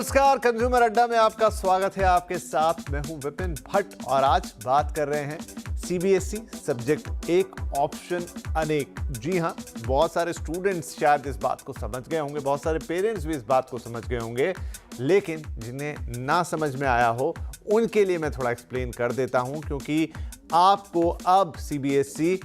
नमस्कार, कंज्यूमर अड्डा में आपका स्वागत है। आपके साथ मैं हूं विपिन भट्ट और आज बात कर रहे हैं सीबीएसई सब्जेक्ट एक ऑप्शन अनेक। जी हां, बहुत सारे स्टूडेंट्स शायद इस बात को समझ गए होंगे, बहुत सारे पेरेंट्स भी इस बात को समझ गए होंगे, लेकिन जिन्हें ना समझ में आया हो उनके लिए मैं थोड़ा एक्सप्लेन कर देता हूं, क्योंकि आपको अब सीबीएसई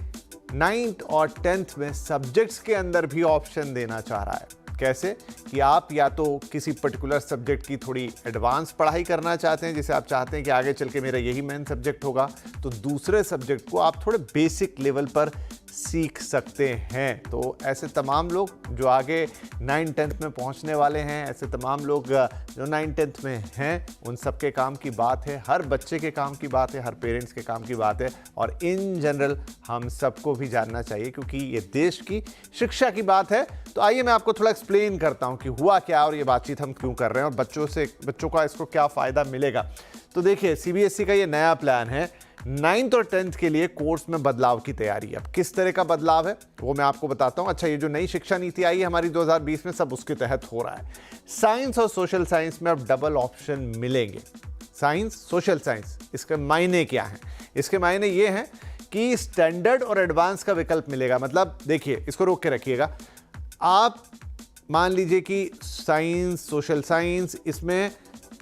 9th और 10th में सब्जेक्ट्स के अंदर भी ऑप्शन देना चाह रहा है। कैसे कि आप या तो किसी पर्टिकुलर सब्जेक्ट की थोड़ी एडवांस पढ़ाई करना चाहते हैं, जैसे आप चाहते हैं कि आगे चल के मेरा यही मेन सब्जेक्ट होगा, तो दूसरे सब्जेक्ट को आप थोड़े बेसिक लेवल पर सीख सकते हैं। तो ऐसे तमाम लोग जो आगे 9th-10th में पहुंचने वाले हैं, ऐसे तमाम लोग जो 9th-10th में हैं, उन सब के काम की बात है, हर बच्चे के काम की बात है, हर पेरेंट्स के काम की बात है और इन जनरल हम सबको भी जानना चाहिए, क्योंकि ये देश की शिक्षा की बात है। तो आइए मैं आपको थोड़ा एक्सप्लेन करता हूँ कि हुआ क्या और ये बातचीत हम क्यों कर रहे हैं और बच्चों का इसको क्या फ़ायदा मिलेगा। तो देखिए, सीबीएसई का ये नया प्लान है 9th और 10th के लिए कोर्स में बदलाव की तैयारी है। अब किस तरह का बदलाव है वो मैं आपको बताता हूं। अच्छा, ये जो नई शिक्षा नीति आई है हमारी 2020 में, सब उसके तहत हो रहा है। साइंस और सोशल साइंस में अब डबल ऑप्शन मिलेंगे। साइंस, सोशल साइंस, इसके मायने क्या हैं? इसके मायने ये हैं कि स्टैंडर्ड और एडवांस का विकल्प मिलेगा। मतलब देखिए, इसको रोक के रखिएगा। आप मान लीजिए कि साइंस, सोशल साइंस, इसमें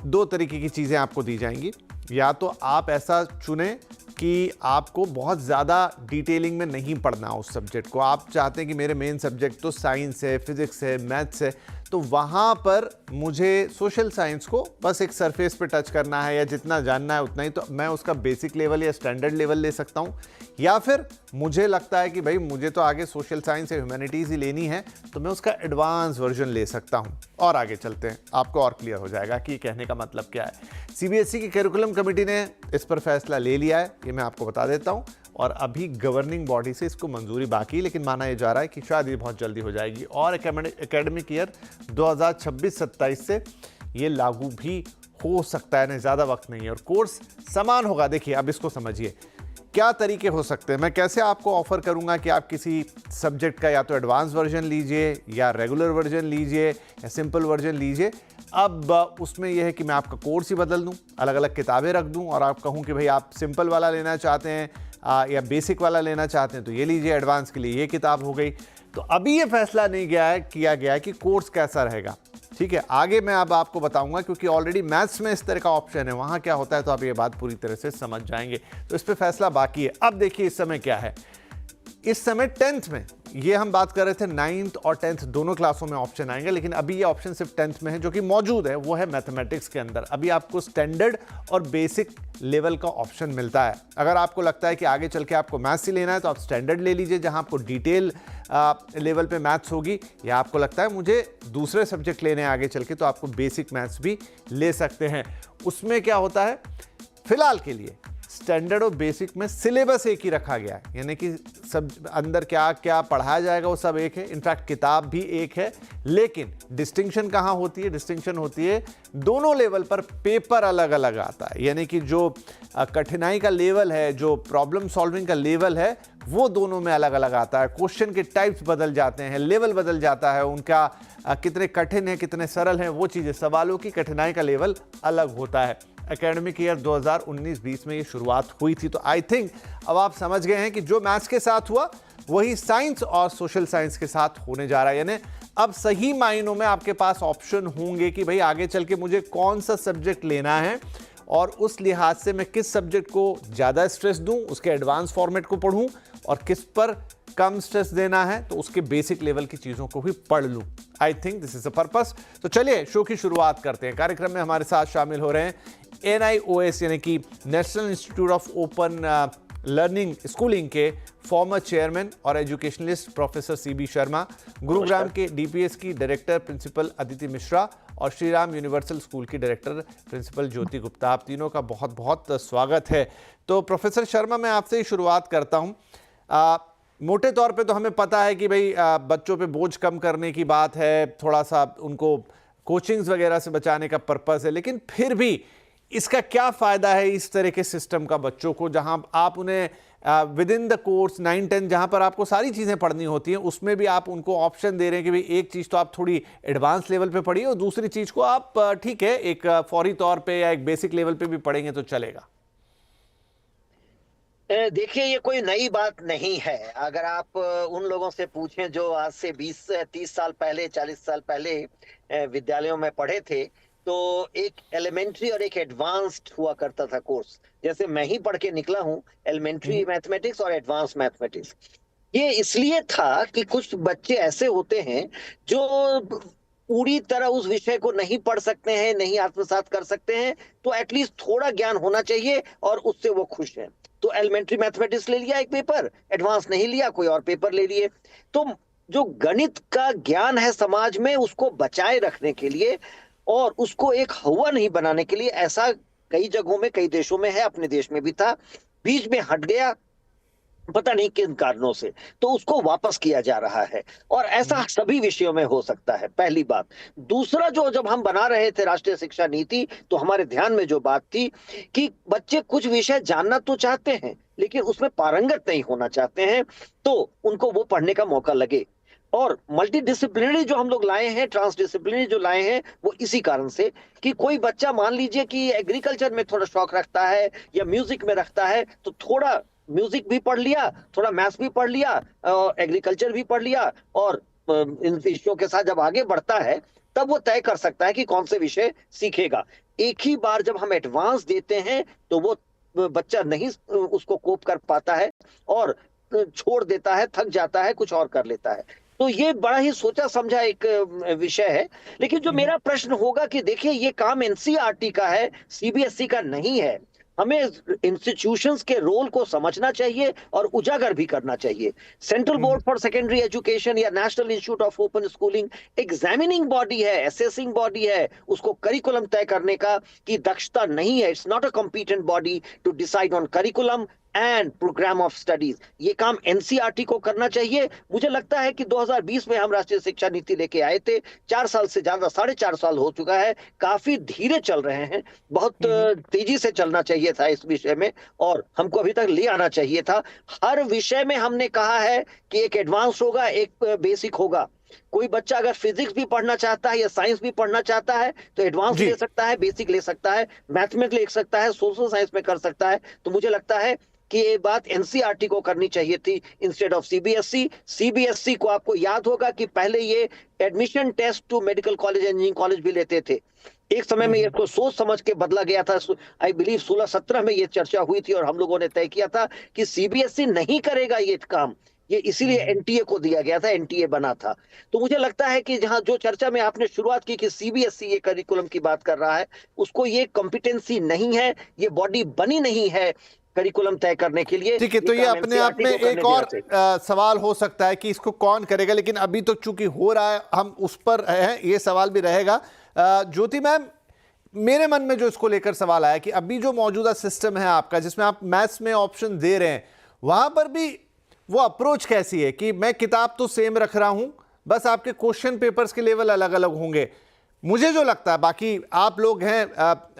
दो तरीके की चीज़ें आपको दी जाएंगी। या तो आप ऐसा चुनें कि आपको बहुत ज़्यादा डिटेलिंग में नहीं पढ़ना उस सब्जेक्ट को, आप चाहते हैं कि मेरे मेन सब्जेक्ट तो साइंस है, फिजिक्स है, मैथ्स है, तो वहाँ पर मुझे सोशल साइंस को बस एक सरफेस पे टच करना है या जितना जानना है उतना ही, तो मैं उसका बेसिक लेवल या स्टैंडर्ड लेवल ले सकता हूँ। या फिर मुझे लगता है कि भाई मुझे तो आगे सोशल साइंस या ह्यूमैनिटीज़ ही लेनी है, तो मैं उसका एडवांस वर्जन ले सकता हूँ। और आगे चलते हैं, आपको और क्लियर हो जाएगा कि कहने का मतलब क्या है। सीबीएसई की करिकुलम कमेटी ने इस पर फैसला ले लिया है, ये मैं आपको बता देता हूँ, और अभी गवर्निंग बॉडी से इसको मंजूरी बाकी है, लेकिन माना यह जा रहा है कि शायद ये बहुत जल्दी हो जाएगी और एकेडमिक ईयर 2026-27 से ये लागू भी हो सकता है, नहीं ज़्यादा वक्त नहीं है, और कोर्स समान होगा। देखिए, अब इसको समझिए क्या तरीके हो सकते हैं। मैं कैसे आपको ऑफर करूंगा कि आप किसी सब्जेक्ट का या तो एडवांस वर्जन लीजिए या रेगुलर वर्जन लीजिए या सिंपल वर्जन लीजिए। अब उसमें यह है कि मैं आपका कोर्स ही बदल दूं, अलग अलग किताबें रख दूं और आप कहूं कि भाई आप सिंपल वाला लेना चाहते हैं या बेसिक वाला लेना चाहते हैं तो ये लीजिए, एडवांस के लिए ये किताब हो गई। तो अभी ये फैसला नहीं किया गया है कि कोर्स कैसा रहेगा। ठीक है, आगे मैं अब आपको बताऊंगा, क्योंकि ऑलरेडी मैथ्स में इस तरह का ऑप्शन है, वहां क्या होता है तो आप ये बात पूरी तरह से समझ जाएंगे। तो इस पे फैसला बाकी है। अब देखिए इस समय क्या है। इस समय 10th में, ये हम बात कर रहे थे 9th और 10th दोनों क्लासों में ऑप्शन आएंगे, लेकिन अभी ये ऑप्शन सिर्फ 10th में है जो कि मौजूद है, वो है मैथमेटिक्स के अंदर। अभी आपको स्टैंडर्ड और बेसिक लेवल का ऑप्शन मिलता है। अगर आपको लगता है कि आगे चल के आपको मैथ्स ही लेना है तो आप स्टैंडर्ड ले लीजिए, जहां आपको डिटेल लेवल पे मैथ्स होगी, या आपको लगता है मुझे दूसरे सब्जेक्ट लेने हैं आगे चल के, तो आपको बेसिक मैथ्स भी ले सकते हैं। उसमें क्या होता है, फिलहाल के लिए स्टैंडर्ड और बेसिक में सिलेबस एक ही रखा गया है, यानी कि सब अंदर क्या क्या पढ़ाया जाएगा वो सब एक है, इनफैक्ट किताब भी एक है। लेकिन डिस्टिंक्शन कहाँ होती है? डिस्टिंक्शन होती है दोनों लेवल पर पेपर अलग अलग आता है, यानी कि जो कठिनाई का लेवल है, जो प्रॉब्लम सॉल्विंग का लेवल है, वो दोनों में अलग अलग आता है। क्वेश्चन के टाइप्स बदल जाते हैं, लेवल बदल जाता है, उनका कितने कठिन है कितने सरल हैं वो चीज़ें, सवालों की कठिनाई का लेवल अलग होता है। एकेडमिक ईयर 2019-20 में ये शुरुआत हुई थी, तो आई थिंक अब आप समझ गए हैं कि जो मैथ्स के साथ हुआ वही साइंस और सोशल साइंस के साथ होने जा रहा है। यानी अब सही मायनों में आपके पास ऑप्शन होंगे कि भाई आगे चल के मुझे कौन सा सब्जेक्ट लेना है और उस लिहाज से मैं किस सब्जेक्ट को ज़्यादा स्ट्रेस दूं, उसके एडवांस फॉर्मेट को पढ़ूं, और किस पर कम स्ट्रेस देना है तो उसके बेसिक लेवल की चीज़ों को भी पढ़ लूं। I think this is a purpose. तो चलिए शो की शुरुआत करते हैं। कार्यक्रम में हमारे साथ शामिल हो रहे हैं NIOS यानी कि national institute of open learning schooling के फॉर्मर चेयरमैन और educationalist professor CB Sharma, Gurugram के DPS की डायरेक्टर प्रिंसिपल अदिति मिश्रा और श्री राम यूनिवर्सल स्कूल की डायरेक्टर प्रिंसिपल ज्योति गुप्ता। आप तीनों का बहुत बहुत स्वागत है। तो प्रोफेसर शर्मा, मैं आपसे ही शुरुआत करता हूँ। मोटे तौर पे तो हमें पता है कि भाई बच्चों पे बोझ कम करने की बात है, थोड़ा सा उनको कोचिंग्स वगैरह से बचाने का पर्पस है, लेकिन फिर भी इसका क्या फ़ायदा है इस तरह के सिस्टम का बच्चों को, जहां आप उन्हें विद इन द कोर्स 9-10 जहां पर आपको सारी चीजें पढ़नी होती हैं, उसमें भी आप उनको ऑप्शन दे रहे हैं कि भाई एक चीज तो आप थोड़ी एडवांस लेवल पे पढ़िए और दूसरी चीज को आप ठीक है एक फौरी तौर पे या एक बेसिक लेवल पे भी पढ़ेंगे तो चलेगा। देखिए, ये कोई नई बात नहीं है। अगर आप उन लोगों से पूछें जो आज से 20 से 30 साल पहले, 40 साल पहले विद्यालयों में पढ़े थे, तो एक एलिमेंट्री और एक एडवांस्ड हुआ करता था कोर्स। जैसे मैं ही पढ़ के निकला हूँ, एलिमेंट्री मैथमेटिक्स और एडवांस मैथमेटिक्स। ये इसलिए था कि कुछ बच्चे ऐसे होते हैं जो पूरी तरह उस विषय को नहीं पढ़ सकते हैं, नहीं आत्मसात कर सकते हैं, तो एटलीस्ट थोड़ा ज्ञान होना चाहिए और उससे वो खुश हैं। तो एलिमेंट्री मैथमेटिक्स ले लिया एक पेपर, एडवांस नहीं लिया, कोई और पेपर ले लिए। तो जो गणित का ज्ञान है समाज में, उसको बचाए रखने के लिए और उसको एक हवा नहीं बनाने के लिए, ऐसा कई जगहों में, कई देशों में है, अपने देश में भी था। बीच में हट गया, पता नहीं किन कारणों से, तो उसको वापस किया जा रहा है। और ऐसा सभी विषयों में हो सकता है, पहली बात। दूसरा, जो जब हम बना रहे थे राष्ट्रीय शिक्षा नीति, तो हमारे ध्यान में जो बात थी कि बच्चे कुछ विषय जानना तो चाहते हैं, लेकिन उसमें पारंगत नहीं होना चाहते हैं, तो उनको वो पढ़ने का मौका लगे। और मल्टीडिसिप्लिनरी जो हम लोग लाए हैं, ट्रांसडिसिप्लिनरी जो लाए हैं, वो इसी कारण से कि कोई बच्चा मान लीजिए कि एग्रीकल्चर में थोड़ा शौक रखता है या म्यूजिक में रखता है, तो थोड़ा म्यूजिक भी पढ़ लिया, थोड़ा मैथ्स भी पढ़ लिया, एग्रीकल्चर भी पढ़ लिया, और इन विषयों के साथ जब आगे बढ़ता है, तब वो तय कर सकता है कि कौन से विषय सीखेगा। एक ही बार जब हम एडवांस देते हैं, तो वो बच्चा नहीं उसको कोप कर पाता है और छोड़ देता है, थक जाता है, कुछ और कर लेता है। तो ये बड़ा ही सोचा समझा एक विषय है। लेकिन जो मेरा प्रश्न होगा कि देखिए, ये काम एनसीईआरटी का है, सीबीएसई का नहीं है। हमें इंस्टीट्यूशंस के रोल को समझना चाहिए और उजागर भी करना चाहिए। Central board for secondary education या national institute of open schooling examining body है, असेसिंग बॉडी है, उसको करिकुलम तय करने का की दक्षता नहीं है। It's not a competent body to decide on curriculum and programme of studies. ये काम एनसीईआरटी को करना चाहिए। मुझे लगता है कि 2020 में हम राष्ट्रीय शिक्षा नीति लेके आए थे, 4 साल से ज्यादा, 4.5 साल हो चुका है, काफी धीरे चल रहे हैं, बहुत तेजी से चलना चाहिए था इस विषय में, और हमको अभी तक ले आना चाहिए था। हर विषय में हमने कहा है कि एक एडवांस होगा, एक बेसिक होगा। कोई बच्चा अगर फिजिक्स भी पढ़ना चाहता है या साइंस भी पढ़ना चाहता है, तो एडवांस ले सकता है, बेसिक ले सकता है, मैथमेटिक्स ले सकता है, सोशल साइंस में कर सकता है। तो मुझे लगता है कि ये बात एनसीईआरटी को करनी चाहिए थी इंस्टेड ऑफ सीबीएसई। सीबीएसई को आपको याद होगा कि पहले ये admission test to medical college, engineering college भी लेते थे। एक समय में इसको सोच समझ के बदला गया था। आई बिलीव 16-17 में ये चर्चा हुई थी और हम लोगों ने तय किया था कि सीबीएसई नहीं करेगा ये काम। ये इसीलिए एनटीए को दिया गया था, एनटीए बना था। तो मुझे लगता है कि जहां जो चर्चा में आपने शुरुआत की कि सीबीएसई ये करिकुलम की बात कर रहा है, उसको ये कॉम्पिटेंसी नहीं है, ये बॉडी बनी नहीं है करिकुलम तय करने के लिए। ठीक है, तो ये अपने आप में एक और सवाल हो सकता है कि इसको कौन करेगा, लेकिन अभी तो चूंकि हो रहा है, हम उस पर हैं, ये सवाल भी रहेगा। ज्योति मैम, मेरे मन में जो इसको लेकर सवाल आया कि अभी जो मौजूदा सिस्टम है आपका, जिसमें आप मैथ्स में ऑप्शन दे रहे हैं, वहां पर भी वो अप्रोच कैसी है कि मैं किताब तो सेम रख रहा हूं, बस आपके क्वेश्चन पेपर्स के लेवल अलग अलग होंगे। मुझे जो लगता है, बाकी आप लोग हैं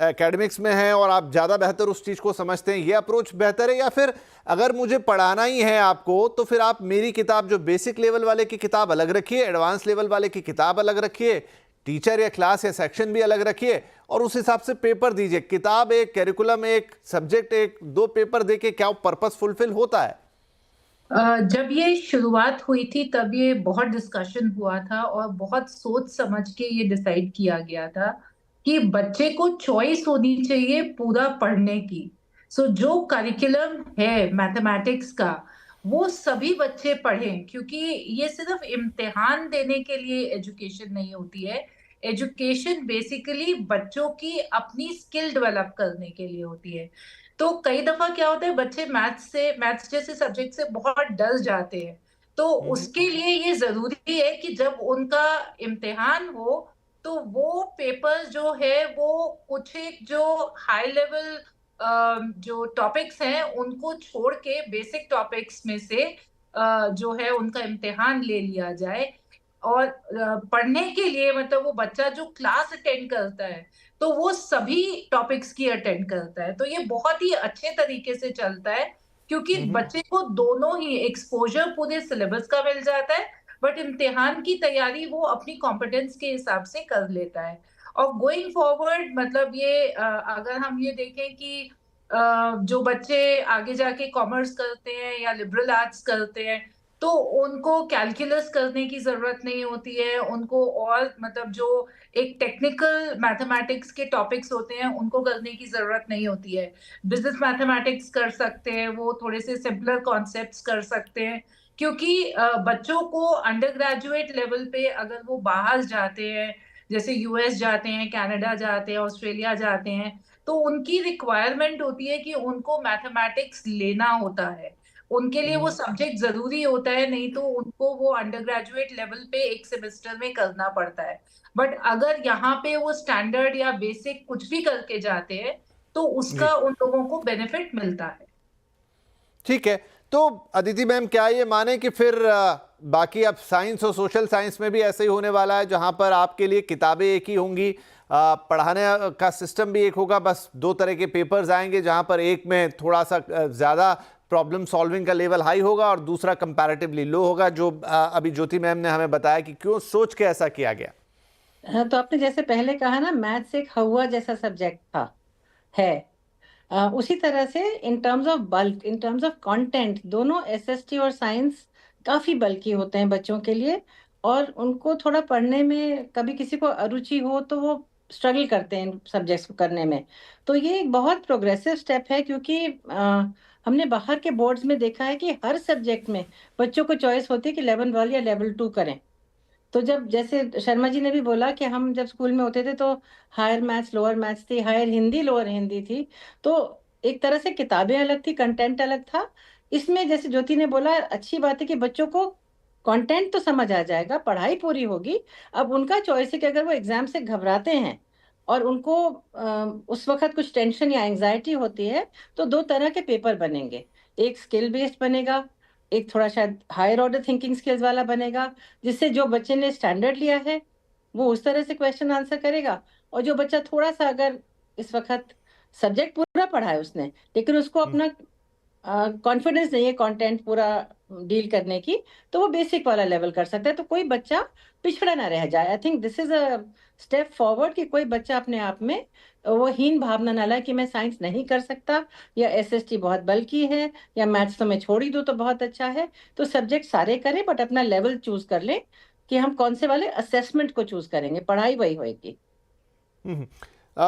एकेडमिक्स में हैं और आप ज़्यादा बेहतर उस चीज़ को समझते हैं, ये अप्रोच बेहतर है, या फिर अगर मुझे पढ़ाना ही है आपको, तो फिर आप मेरी किताब जो बेसिक लेवल वाले की किताब अलग रखिए, एडवांस लेवल वाले की किताब अलग रखिए, टीचर या क्लास या सेक्शन भी अलग रखिए और उस हिसाब से पेपर दीजिए। किताब एक, कैरिकुलम एक, सब्जेक्ट एक, 2 पेपर देके क्या पर्पस फुलफिल होता है? जब ये शुरुआत हुई थी तब ये बहुत डिस्कशन हुआ था और बहुत सोच समझ के ये डिसाइड किया गया था कि बच्चे को चॉइस होनी चाहिए पूरा पढ़ने की। सो जो करिकुलम है मैथमेटिक्स का, वो सभी बच्चे पढ़ें, क्योंकि ये सिर्फ इम्तिहान देने के लिए एजुकेशन नहीं होती है। एजुकेशन बेसिकली बच्चों की अपनी स्किल डेवलप करने के लिए होती है। तो कई दफा क्या होता है, बच्चे मैथ्स जैसे सब्जेक्ट से बहुत डर जाते हैं। तो उसके लिए ये जरूरी है कि जब उनका इम्तिहान हो, तो वो पेपर जो है वो कुछ एक जो हाई लेवल जो टॉपिक्स हैं उनको छोड़ के बेसिक टॉपिक्स में से जो है उनका इम्तिहान ले लिया जाए। और पढ़ने के लिए मतलब वो बच्चा जो क्लास अटेंड करता है, तो वो सभी टॉपिक्स की अटेंड करता है। तो ये बहुत ही अच्छे तरीके से चलता है, क्योंकि बच्चे को दोनों ही एक्सपोजर पूरे सिलेबस का मिल जाता है, बट इम्तिहान की तैयारी वो अपनी कॉम्पिटेंस के हिसाब से कर लेता है। और गोइंग फॉरवर्ड मतलब ये अगर हम ये देखें कि जो बच्चे आगे जाके कॉमर्स करते हैं या लिबरल आर्ट्स करते हैं, तो उनको कैलकुलस करने की जरूरत नहीं होती है, उनको और मतलब जो एक टेक्निकल मैथमेटिक्स के टॉपिक्स होते हैं उनको करने की जरूरत नहीं होती है। बिजनेस मैथमेटिक्स कर सकते हैं, वो थोड़े से सिंपलर कॉन्सेप्ट्स कर सकते हैं, क्योंकि बच्चों को अंडर ग्रेजुएट लेवल पे अगर वो बाहर जाते हैं, जैसे यूएस जाते हैं, कनाडा जाते हैं, ऑस्ट्रेलिया जाते हैं, तो उनकी रिक्वायरमेंट होती है कि उनको मैथमेटिक्स लेना होता है, उनके लिए वो सब्जेक्ट जरूरी होता है, नहीं तो उनको वो अंडर ग्रेजुएट लेवल पे एक सेमेस्टर में करना पड़ता है। बट अगर यहाँ पे वो स्टैंडर्ड या बेसिक कुछ भी करके जाते हैं, तो जी, उसका उन लोगों को बेनिफिट मिलता है। ठीक है। तो अदिति मैम, क्या ये माने कि फिर बाकी अब साइंस और सोशल साइंस में भी ऐसे ही होने वाला है, जहां पर आपके लिए किताबें एक ही होंगी, पढ़ाने का सिस्टम भी एक होगा, बस दो तरह के पेपर्स आएंगे, जहां पर एक में थोड़ा सा ज़्यादा प्रॉब्लम सॉल्विंग का लेवल हाई होगा और दूसरा कंपैरेटिवली लो होगा, जो अभी ज्योति मैम ने हमें बताया कि क्यों सोच के ऐसा किया गया। हाँ, तो आपने जैसे पहले कहा ना, मैथ्स एक हवा जैसा सब्जेक्ट था, है। उसी तरह से in terms of bulk, in terms of content, दोनों एसएसटी और साइंस काफी बल्की होते हैं बच्चों के लिए, और उनको थोड़ा पढ़ने में कभी किसी को अरुचि हो तो वो स्ट्रगल करते हैं इन सब्जेक्ट्स को करने में। तो ये एक बहुत प्रोग्रेसिव स्टेप है, क्योंकि हमने बाहर के बोर्ड्स में देखा है कि हर सब्जेक्ट में बच्चों को चॉइस होती है कि लेवल 1 या लेवल 2 करें। तो जब जैसे शर्मा जी ने भी बोला कि हम जब स्कूल में होते थे तो हायर मैथ्स लोअर मैथ्स थी, हायर हिंदी लोअर हिंदी थी, तो एक तरह से किताबें अलग थी, कंटेंट अलग था। इसमें जैसे ज्योति ने बोला, अच्छी बात है कि बच्चों को कंटेंट तो समझ आ जाएगा, पढ़ाई पूरी होगी। अब उनका चॉइस है कि अगर वो एग्जाम से घबराते हैं और उनको उस वक्त कुछ टेंशन या एंजाइटी होती है, तो दो तरह के पेपर बनेंगे। एक स्किल बेस्ड बनेगा, एक थोड़ा शायद हायर ऑर्डर थिंकिंग स्किल्स वाला बनेगा, जिससे जो बच्चे ने स्टैंडर्ड लिया है वो उस तरह से क्वेश्चन आंसर करेगा। और जो बच्चा थोड़ा सा, अगर इस वक्त सब्जेक्ट पूरा पढ़ा है उसने, लेकिन उसको अपना कॉन्फिडेंस नहीं है कंटेंट पूरा डील करने की, तो वो बेसिक वाला लेवल कर सकता है। तो कोई बच्चा पिछड़ा ना रह जाए। I think this is a step forward, कि कोई बच्चा अपने आप में वो हीन भावना ना लाए कि मैं साइंस नहीं कर सकता, या एसएसटी बहुत बल्कि है, या मैथ्स तो मैं छोड़ ही दूं तो बहुत अच्छा है। तो सब्जेक्ट सारे करें, बट अपना लेवल चूज कर ले कि हम कौन से वाले असेसमेंट को चूज करेंगे, पढ़ाई वही होगी।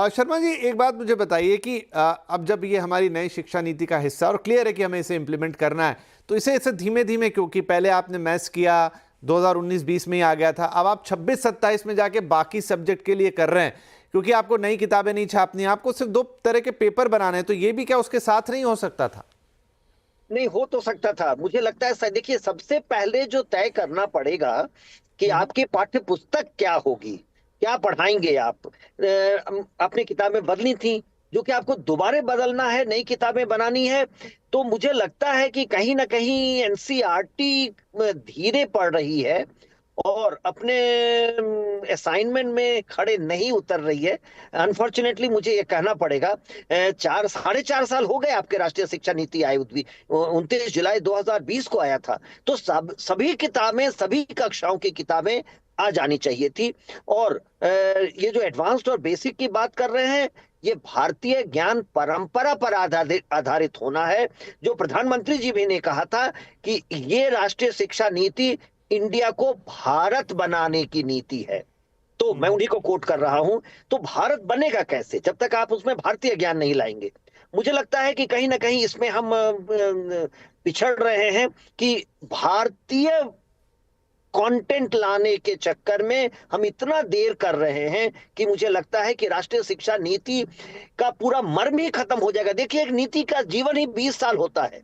शर्मा जी, एक बात मुझे बताइए कि अब जब ये हमारी नई शिक्षा नीति का हिस्सा और क्लियर है कि हमें इसे इम्प्लीमेंट करना है, तो इसे धीमे धीमे, क्योंकि पहले आपने मैथ्स किया 2019-20 में ही आ गया था, अब आप 26-27 में जाके बाकी सब्जेक्ट के लिए कर रहे हैं, क्योंकि आपको नई किताबें नहीं छापनी, आपको सिर्फ दो तरह के पेपर बनाने हैं, तो ये भी क्या उसके साथ नहीं हो सकता था? नहीं हो तो सकता था, मुझे लगता है। देखिए, सबसे पहले जो तय करना पड़ेगा कि आपकी पाठ्य पुस्तक क्या होगी, क्या पढ़ाएंगे आप। अपनी किताबें बदली थी, जो कि आपको दोबारा बदलना है, नई किताबें बनानी है। तो मुझे लगता है कि कहीं ना कहीं एनसीईआरटी धीरे पड़ रही है और अपने असाइनमेंट में खड़े नहीं उतर रही है। अनफॉर्चुनेटली मुझे ये कहना पड़ेगा। 4 साढ़े 4 साल हो गए आपके राष्ट्रीय शिक्षा नीति आयोग भी 29 जुलाई 2020 को आया था। तो सभी किताबें, सभी कक्षाओं की किताबें आ जानी चाहिए थी। और ये जो एडवांस्ड और बेसिक की बात कर रहे हैं, ये भारतीय ज्ञान परंपरा पर आधारित होना है। जो प्रधानमंत्री जी भी ने कहा था कि ये राष्ट्रीय शिक्षा नीति इंडिया को भारत बनाने की नीति है। तो मैं उन्हीं को कोट कर रहा हूं। तो भारत बनेगा कैसे जब तक आप उसमें भारतीय ज्ञान नहीं लाएंगे। मुझे लगता है कि कहीं ना कहीं इसमें हम पिछड़ रहे हैं कि भारतीय कंटेंट लाने के चक्कर में हम इतना देर कर रहे हैं कि मुझे लगता है कि राष्ट्रीय शिक्षा नीति का पूरा मर्म ही खत्म हो जाएगा। देखिए, एक नीति का जीवन ही 20 साल होता है।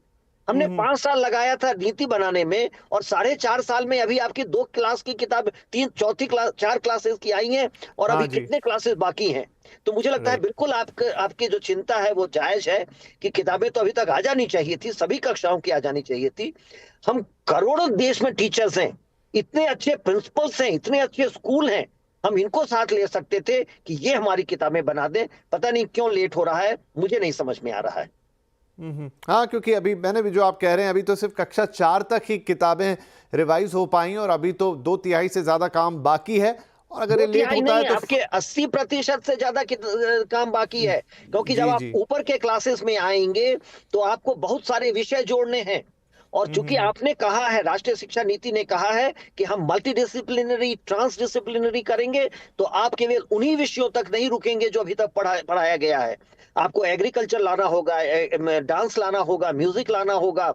हमने 5 साल लगाया था नीति बनाने में, और 4.5 साल में अभी आपकी 2 क्लास की किताब, 3 चौथी क्लास 4 क्लासेस की आई हैं, और अभी कितने क्लासेस बाकी हैं। तो मुझे लगता है बिल्कुल आपकी जो चिंता है वो जायज है कि किताबें तो अभी तक आ जानी चाहिए थी, सभी कक्षाओं की आ जानी चाहिए थी। हम करोड़ों देश में टीचर्स हैं, इतने अच्छे प्रिंसिपल्स हैं, इतने अच्छे स्कूल हैं, हम इनको साथ ले सकते थे कि ये हमारी किताबें बना दें। पता नहीं क्यों लेट हो रहा है, मुझे नहीं समझ में आ रहा है। हाँ, क्योंकि अभी मैंने भी जो आप कह रहे हैं, अभी तो सिर्फ कक्षा 4 तक ही किताबें रिवाइज हो पाई और अभी तो 2/3 से ज्यादा काम बाकी है। और अगर ये दो लेट तिहाई होता है नहीं, तो आपके 80% से ज्यादा काम बाकी है, क्योंकि जब जी आप जी। ऊपर के क्लासेस में आएंगे तो आपको बहुत सारे विषय जोड़ने हैं। और चूंकि आपने कहा है, राष्ट्रीय शिक्षा नीति ने कहा है कि हम मल्टी डिसिप्लिनरी ट्रांस डिसिप्लिनरी करेंगे, तो आप केवल उन्हीं विषयों तक नहीं रुकेंगे जो अभी तक पढ़ाया गया है। आपको एग्रीकल्चर लाना होगा, डांस लाना होगा, म्यूजिक लाना होगा,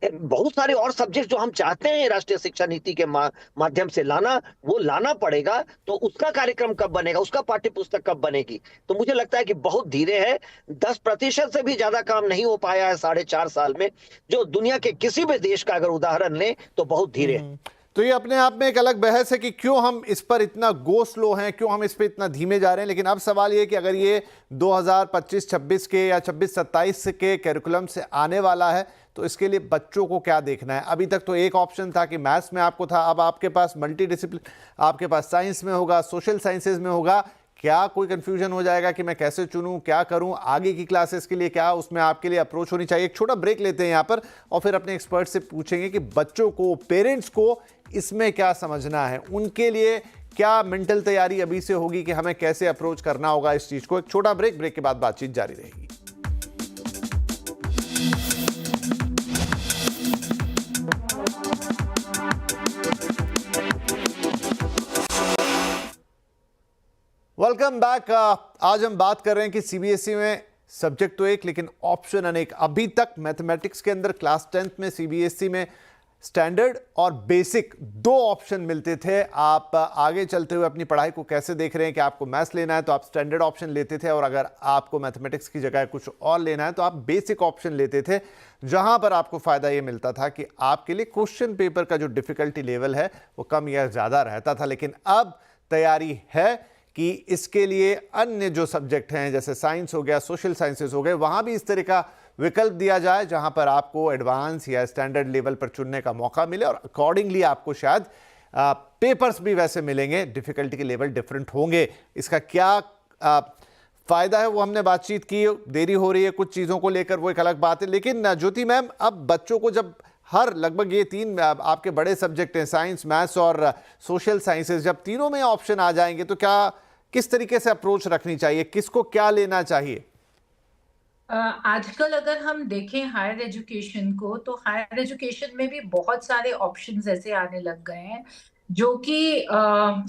बहुत सारे और सब्जेक्ट जो हम चाहते हैं राष्ट्रीय शिक्षा नीति के माध्यम से लाना, वो लाना पड़ेगा। तो उसका कार्यक्रम कब बनेगा, उसका पाठ्य पुस्तक कब बनेगी? तो मुझे लगता है कि बहुत धीरे है। 10% से भी ज्यादा काम नहीं हो पाया है 4.5 साल में, जो दुनिया के किसी भी देश का अगर उदाहरण लें तो बहुत धीरे है। तो ये अपने आप में एक अलग बहस है कि क्यों हम इस पर इतना गो स्लो हैं, क्यों हम इस पर इतना धीमे जा रहे हैं। लेकिन अब सवाल ये कि अगर ये 2025-26 के या 26-27 के कैरिकुलम से आने वाला है तो इसके लिए बच्चों को क्या देखना है। अभी तक तो एक ऑप्शन था कि मैथ्स में आपको था, अब आपके पास मल्टी डिसिप्लिन, आपके पास साइंस में होगा, सोशल साइंसेज में होगा। क्या कोई कंफ्यूजन हो जाएगा कि मैं कैसे चुनूं, क्या करूं आगे की क्लासेस के लिए, क्या उसमें आपके लिए अप्रोच होनी चाहिए। एक छोटा ब्रेक लेते हैं यहां पर और फिर अपने एक्सपर्ट से पूछेंगे कि बच्चों को, पेरेंट्स को इसमें क्या समझना है, उनके लिए क्या मेंटल तैयारी अभी से होगी कि हमें कैसे अप्रोच करना होगा इस चीज को। एक छोटा ब्रेक के बाद बातचीत जारी रहेगी। Welcome back. आज हम बात कर रहे हैं कि सीबीएसई में सब्जेक्ट तो एक लेकिन ऑप्शन अनेक। अभी तक मैथमेटिक्स के अंदर क्लास 10th में सीबीएसई में स्टैंडर्ड और बेसिक 2 ऑप्शन मिलते थे। आप आगे चलते हुए अपनी पढ़ाई को कैसे देख रहे हैं कि आपको मैथ्स लेना है तो आप स्टैंडर्ड ऑप्शन लेते थे, और अगर आपको मैथमेटिक्स की जगह कुछ और लेना है तो आप बेसिक ऑप्शन लेते थे, जहां पर आपको फायदा ये मिलता था कि आपके लिए क्वेश्चन पेपर का जो डिफिकल्टी लेवल है वो कम या ज्यादा रहता था। लेकिन अब तैयारी है कि इसके लिए अन्य जो सब्जेक्ट हैं जैसे साइंस हो गया, सोशल साइंसेज हो गए, वहां भी इस तरह का विकल्प दिया जाए जहां पर आपको एडवांस या स्टैंडर्ड लेवल पर चुनने का मौका मिले, और अकॉर्डिंगली आपको शायद पेपर्स भी वैसे मिलेंगे, डिफिकल्टी के लेवल डिफरेंट होंगे। इसका क्या फायदा है वो हमने बातचीत की, देरी हो रही है कुछ चीज़ों को लेकर, वो एक अलग बात है। लेकिन ज्योति मैम, अब बच्चों को जब हर लगभग ये 3 आपके बड़े सब्जेक्ट हैं, साइंस, मैथ्स और सोशल साइंसेज, जब तीनों में ऑप्शन आ जाएंगे तो क्या, किस तरीके से अप्रोच रखनी चाहिए, किसको क्या लेना चाहिए? आजकल अगर हम देखें हायर एजुकेशन को, तो हायर एजुकेशन में भी बहुत सारे ऑप्शंस ऐसे आने लग गए हैं जो कि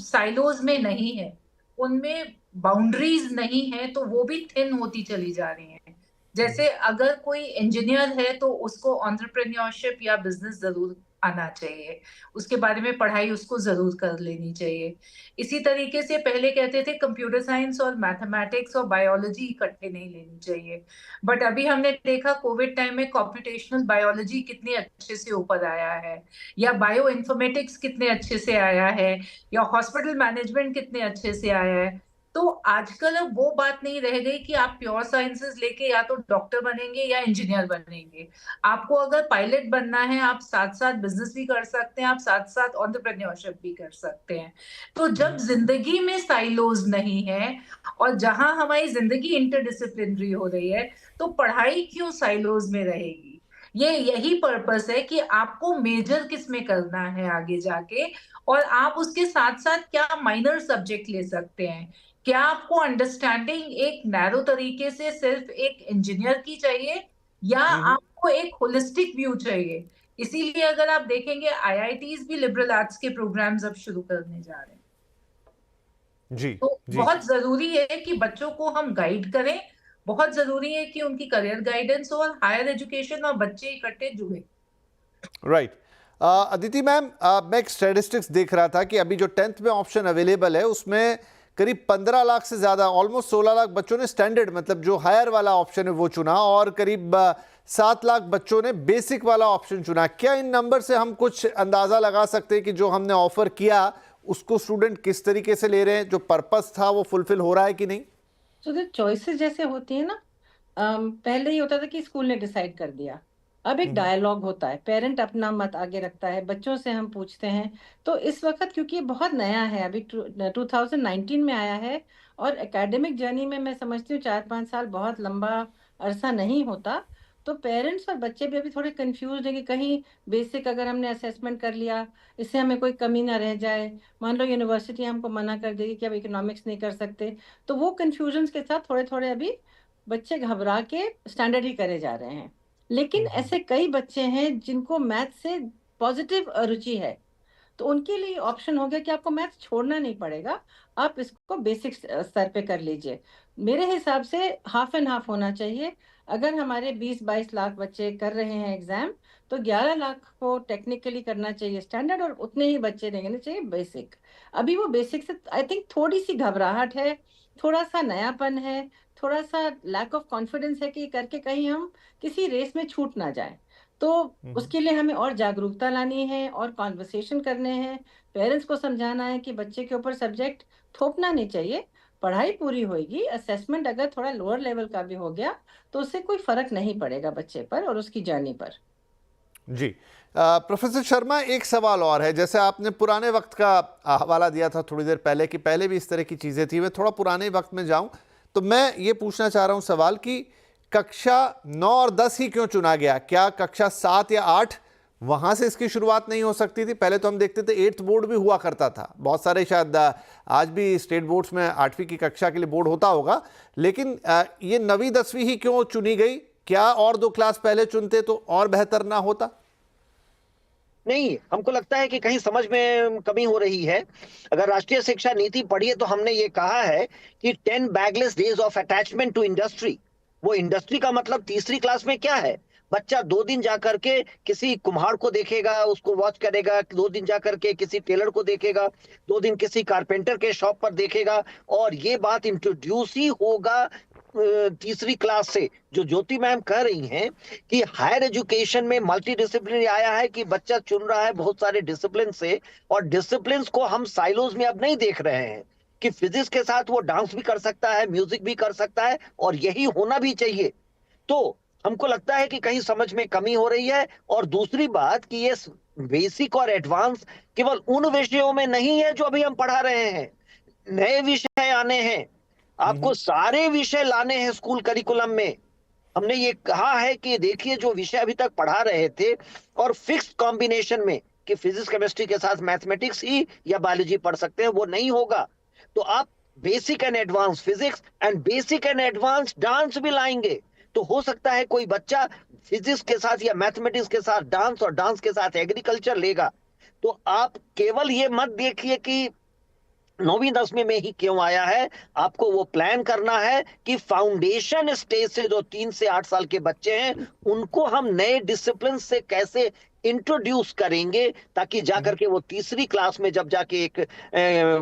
साइलोज में नहीं है, उनमें बाउंड्रीज नहीं है, तो वो भी थिन होती चली जा रही हैं। जैसे अगर कोई इंजीनियर है तो उसको एंटरप्रेन्योरशिप या बिजनेस जरूर आना चाहिए, उसके बारे में पढ़ाई उसको जरूर कर लेनी चाहिए। इसी तरीके से पहले कहते थे कंप्यूटर साइंस और मैथमेटिक्स और बायोलॉजी इकट्ठे नहीं लेनी चाहिए, बट अभी हमने देखा कोविड टाइम में कॉम्प्यूटेशनल बायोलॉजी कितने अच्छे से ऊपर आया है, या बायो इन्फॉर्मेटिक्स कितने अच्छे से आया है, या हॉस्पिटल मैनेजमेंट कितने अच्छे से आया है। तो आजकल अब वो बात नहीं रह गई कि आप प्योर साइंसेस लेके या तो डॉक्टर बनेंगे या इंजीनियर बनेंगे। आपको अगर पायलट बनना है, आप साथ साथ बिजनेस भी कर सकते हैं, आप साथ साथ एंटरप्रेन्योरशिप भी कर सकते हैं। तो जब जिंदगी में साइलोज नहीं है और जहां हमारी जिंदगी इंटरडिसिप्लिनरी हो रही है, तो पढ़ाई क्यों साइलोज में रहेगी? यही पर्पस है कि आपको मेजर किस में करना है आगे जाके, और आप उसके साथ साथ क्या माइनर सब्जेक्ट ले सकते हैं। क्या आपको अंडरस्टैंडिंग एक नैरो तरीके से सिर्फ एक इंजीनियर की चाहिए, या आपको एक होलिस्टिक व्यू चाहिए? इसीलिए अगर आप देखेंगे आईआईटीज भी लिबरल आर्ट्स के प्रोग्राम्स अब शुरू करने जा रहे हैं। जी तो जी। बहुत जरूरी है कि बच्चों को हम गाइड करें, बहुत जरूरी है कि उनकी करियर गाइडेंस हो, और हायर एजुकेशन और बच्चे इकट्ठे जुड़े। राइट। अदिति मैम, मैं एक स्टैटिस्टिक्स देख रहा था कि अभी जो 10th में ऑप्शन अवेलेबल है उसमें करीब 15 लाख से ज्यादा, ऑलमोस्ट 16 लाख बच्चों ने स्टैंडर्ड, मतलब जो हायर वाला ऑप्शन है वो चुना, और करीब 7 लाख बच्चों ने बेसिक वाला ऑप्शन चुना। क्या इन नंबर से हम कुछ अंदाजा लगा सकते हैं कि जो हमने ऑफर किया उसको स्टूडेंट किस तरीके से ले रहे हैं, जो पर्पस था वो फुलफिल हो रहा है कि नहीं? तो जो चॉइसेस जैसे होती है ना, पहले ही होता था कि स्कूल ने डिसाइड कर दिया, अब एक डायलॉग होता है, पेरेंट अपना मत आगे रखता है, बच्चों से हम पूछते हैं। तो इस वक्त क्योंकि ये बहुत नया है, अभी 2019 में आया है, और एकेडमिक जर्नी में मैं समझती हूँ 4-5 साल बहुत लंबा अरसा नहीं होता, तो पेरेंट्स और बच्चे भी अभी थोड़े कंफ्यूज है कि कहीं बेसिक अगर हमने असेसमेंट कर लिया, इससे हमें कोई कमी ना रह जाए। मान लो यूनिवर्सिटी हमको मना कर देगी कि अब इकोनॉमिक्स नहीं कर सकते, तो वो कंफ्यूजन के साथ थोड़े थोड़े अभी बच्चे घबरा के स्टैंडर्ड ही करे जा रहे हैं। लेकिन ऐसे कई बच्चे हैं जिनको मैथ से पॉजिटिव रुचि है, तो उनके लिए ऑप्शन हो गया कि आपको मैथ छोड़ना नहीं पड़ेगा, आप इसको बेसिक स्तर पे कर लीजिए। मेरे हिसाब से हाफ एंड हाफ होना चाहिए। अगर हमारे 20-22 लाख बच्चे कर रहे हैं एग्जाम, तो 11 लाख को टेक्निकली करना चाहिए स्टैंडर्ड, और उतने ही बच्चे रहने चाहिए बेसिक। अभी वो बेसिक से आई थिंक थोड़ी सी घबराहट है, थोड़ा सा नयापन है, थोड़ा सा लैक ऑफ कॉन्फिडेंस है कि करके कहीं हम किसी रेस में छूट ना जाए। तो उसके लिए हमें और जागरूकता लानी है और कॉन्वर्सेशन करने हैं, पेरेंट्स को समझाना है कि बच्चे के ऊपर सब्जेक्ट थोपना नहीं चाहिए, पढ़ाई पूरी होगी। असेसमेंट अगर थोड़ा लोअर लेवल का भी हो गया तो उससे कोई फर्क नहीं पड़ेगा बच्चे पर और उसकी जर्नी पर। जी प्रोफेसर शर्मा, एक सवाल और है। जैसे आपने पुराने वक्त का हवाला दिया था थोड़ी देर पहले कि पहले भी इस तरह की चीज़ें थी, मैं थोड़ा पुराने वक्त में जाऊं तो मैं ये पूछना चाह रहा हूं सवाल कि कक्षा 9 और 10 ही क्यों चुना गया? क्या कक्षा 7 या 8 वहां से इसकी शुरुआत नहीं हो सकती थी? पहले तो हम देखते थे 8th बोर्ड भी हुआ करता था, बहुत सारे शायद आज भी स्टेट बोर्ड्स में 8वीं की कक्षा के लिए बोर्ड होता होगा, लेकिन ये 9वीं 10वीं ही क्यों चुनी गई? क्या और 2 क्लास पहले चुनते तो और बेहतर ना होता? नहीं, हमको लगता है कि कहीं समझ में कमी हो रही है। अगर राष्ट्रीय शिक्षा नीति पढ़िए तो हमने ये कहा है कि 10 bagless days of attachment to industry. वो इंडस्ट्री का मतलब तीसरी क्लास में क्या है? बच्चा 2 दिन जाकर के किसी कुम्हार को देखेगा, उसको वॉच करेगा, 2 दिन जाकर के किसी टेलर को देखेगा, 2 दिन किसी कारपेंटर के शॉप पर देखेगा, और ये बात इंट्रोड्यूस ही होगा तीसरी क्लास से। जो ज्योति मैम कह रही हैं कि हायर एजुकेशन में मल्टी डिसिप्लिन आया है, कि बच्चा चुन रहा है बहुत सारे डिसिप्लिन से, और डिसिप्लिन को हम साइलोज में अब नहीं देख रहे हैं कि फिजिक्स के साथ वो डांस भी कर सकता है, म्यूजिक भी कर सकता है, और यही होना भी चाहिए। तो हमको लगता है कि कहीं समझ में कमी हो रही है। और दूसरी बात कि ये बेसिक और एडवांस केवल उन विषयों में नहीं है जो अभी हम पढ़ा रहे हैं, नए विषय आने हैं। आपको सारे विषय लाने हैं स्कूल करिकुलम में। हमने ये कहा है कि देखिए, जो विषय अभी तक पढ़ा रहे थे और फिक्स्ड कॉम्बिनेशन में कि फिजिक्स केमिस्ट्री के साथ मैथमेटिक्स ही या बायोलॉजी पढ़ सकते हैं, वो नहीं होगा। तो आप basic and advance physics and basic and advance dance भी लाएंगे, तो हो सकता है कोई बच्चा फिजिक्स के साथ या मैथमेटिक्स के साथ डांस और डांस के साथ एग्रीकल्चर लेगा। तो आप केवल ये मत देखिए कि 9वीं 10वीं में ही क्यों आया है। आपको वो प्लान करना है कि फाउंडेशन स्टेज से जो 3 से 8 साल के बच्चे हैं, उनको हम नए डिसिप्लिन से कैसे इंट्रोड्यूस करेंगे, ताकि जाकर के वो तीसरी क्लास में जब जाके एक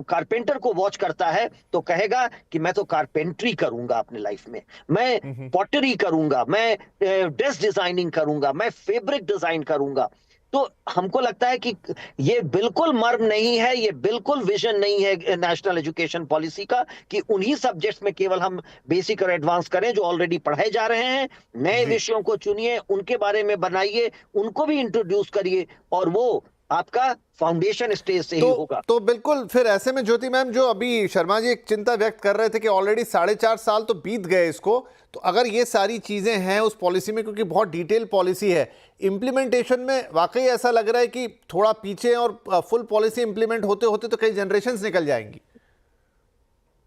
कारपेंटर को वॉच करता है तो कहेगा कि मैं तो कारपेंट्री करूंगा अपने लाइफ में, मैं पॉटरी करूंगा, मैं ड्रेस डिजाइनिंग करूंगा, मैं फैब्रिक डिजाइन करूंगा। तो हमको लगता है कि ये बिल्कुल मर्म नहीं है, ये बिल्कुल विजन नहीं है नेशनल एजुकेशन पॉलिसी का कि उन्हीं सब्जेक्ट्स में केवल हम बेसिक और एडवांस करें जो ऑलरेडी पढ़ाए जा रहे हैं। नए विषयों को चुनिए, उनके बारे में बनाइए, उनको भी इंट्रोड्यूस करिए, और वो आपका फाउंडेशन स्टेज से ही होगा। तो बिल्कुल, फिर ऐसे में ज्योति मैम, जो अभी शर्मा जी एक चिंता व्यक्त कर रहे थे कि ऑलरेडी 4.5 साल तो बीत गए इसको, तो अगर ये सारी चीजें हैं उस पॉलिसी में, क्योंकि बहुत डिटेल पॉलिसी है, इंप्लीमेंटेशन में वाकई ऐसा लग रहा है कि थोड़ा पीछे, और फुल पॉलिसी इंप्लीमेंट होते होते तो कई जनरेशंस निकल जाएंगी।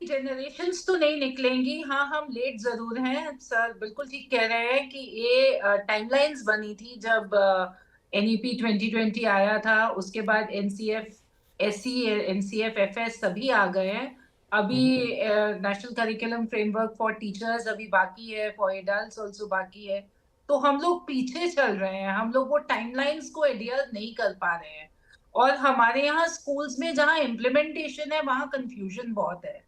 जनरेशंस तो नहीं निकलेंगी, हाँ हम लेट जरूर हैं। सर बिल्कुल ठीक कह रहे हैं कि ये टाइमलाइंस बनी थी जब NEP 2020 आया था, उसके बाद NCF SE NCF FS सभी आ गए हैं। अभी national curriculum framework for teachers अभी बाकी है, फॉर एडल्ट्स आल्सो बाकी है। तो हम लोग पीछे चल रहे हैं, हम लोग वो टाइमलाइंस को एडयर नहीं कर पा रहे हैं। और हमारे यहाँ स्कूल्स में जहाँ इम्प्लीमेंटेशन है वहाँ कंफ्यूजन बहुत है।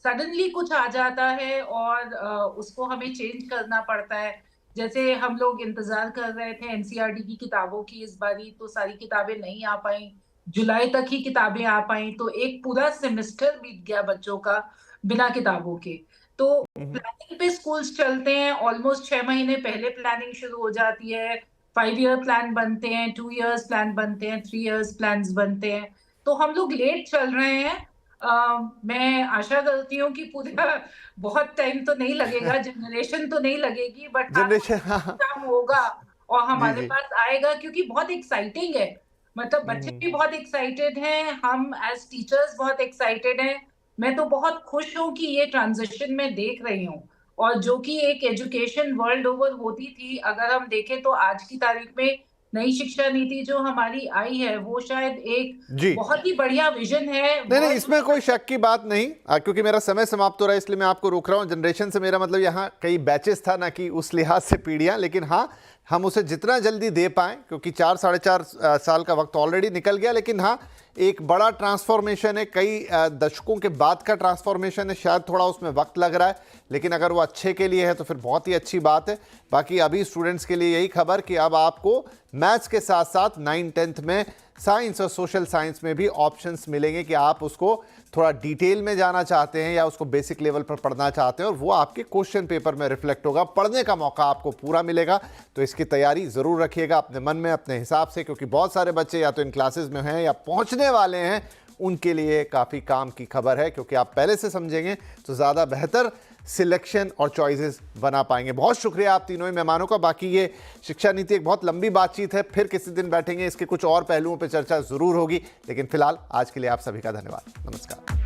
सडनली कुछ आ जाता है और उसको हमें चेंज करना पड़ता है। जैसे हम लोग इंतजार कर रहे थे NCERT की किताबों की, इस बारी तो सारी किताबें नहीं आ पाई, जुलाई तक ही किताबें आ पाई, तो एक पूरा सेमेस्टर बीत गया बच्चों का बिना किताबों के। तो प्लानिंग पे स्कूल्स चलते हैं, ऑलमोस्ट 6 महीने पहले प्लानिंग शुरू हो जाती है। 5 ईयर प्लान बनते हैं, 2 इयर्स प्लान बनते हैं, 3 इयर्स प्लान बनते हैं। तो हम लोग लेट चल रहे हैं। मैं आशा करती हूँ कि पूरा बहुत टाइम तो नहीं लगेगा, जनरेशन तो नहीं लगेगी, बट हाँ, जनरेशन काम होगा और जी, हमारे जी। पास आएगा, क्योंकि बहुत एक्साइटिंग है। मतलब हुँ, बच्चे हुँ। भी बहुत एक्साइटेड हैं, हम एज टीचर्स बहुत एक्साइटेड हैं। मैं तो बहुत खुश हूँ कि ये ट्रांजिशन मैं देख रही हूँ, और जो कि एक एजुकेशन वर्ल्ड ओवर होती थी, अगर हम देखें तो आज की तारीख में नई शिक्षा नीति जो हमारी आई है, वो शायद एक जी। बहुत ही बढ़िया विजन है। नहीं, नहीं, वर्ल्ड इसमें कोई शक की बात नहीं। क्योंकि मेरा समय समाप्त हो रहा है, इसलिए मैं आपको रोक रहा हूँ। जनरेशन से मेरा मतलब यहाँ कई बैचेस था, ना कि उस लिहाज से पीढ़ियाँ। लेकिन हाँ, हम उसे जितना जल्दी दे पाएँ, क्योंकि 4 साढ़े 4 साल का वक्त ऑलरेडी निकल गया। लेकिन हाँ, एक बड़ा ट्रांसफॉर्मेशन है, कई दशकों के बाद का ट्रांसफॉर्मेशन है। शायद थोड़ा उसमें वक्त लग रहा है, लेकिन अगर वो अच्छे के लिए है तो फिर बहुत ही अच्छी बात है। बाकी अभी स्टूडेंट्स के लिए यही खबर कि अब आपको मैथ्स के साथ साथ 9th-10th में साइंस और सोशल साइंस में भी ऑप्शंस मिलेंगे कि आप उसको थोड़ा डिटेल में जाना चाहते हैं या उसको बेसिक लेवल पर पढ़ना चाहते हैं, और वो आपके क्वेश्चन पेपर में रिफ्लेक्ट होगा। पढ़ने का मौका आपको पूरा मिलेगा, तो इसकी तैयारी ज़रूर रखिएगा अपने मन में, अपने हिसाब से, क्योंकि बहुत सारे बच्चे या तो इन क्लासेस में हैं या पहुंचने वाले हैं। उनके लिए काफ़ी काम की खबर है, क्योंकि आप पहले से समझेंगे तो ज़्यादा बेहतर सिलेक्शन और चॉइसेस बना पाएंगे। बहुत शुक्रिया आप तीनों ही मेहमानों का। बाकी ये शिक्षा नीति एक बहुत लंबी बातचीत है, फिर किसी दिन बैठेंगे, इसके कुछ और पहलुओं पर चर्चा ज़रूर होगी। लेकिन फिलहाल आज के लिए आप सभी का धन्यवाद। नमस्कार।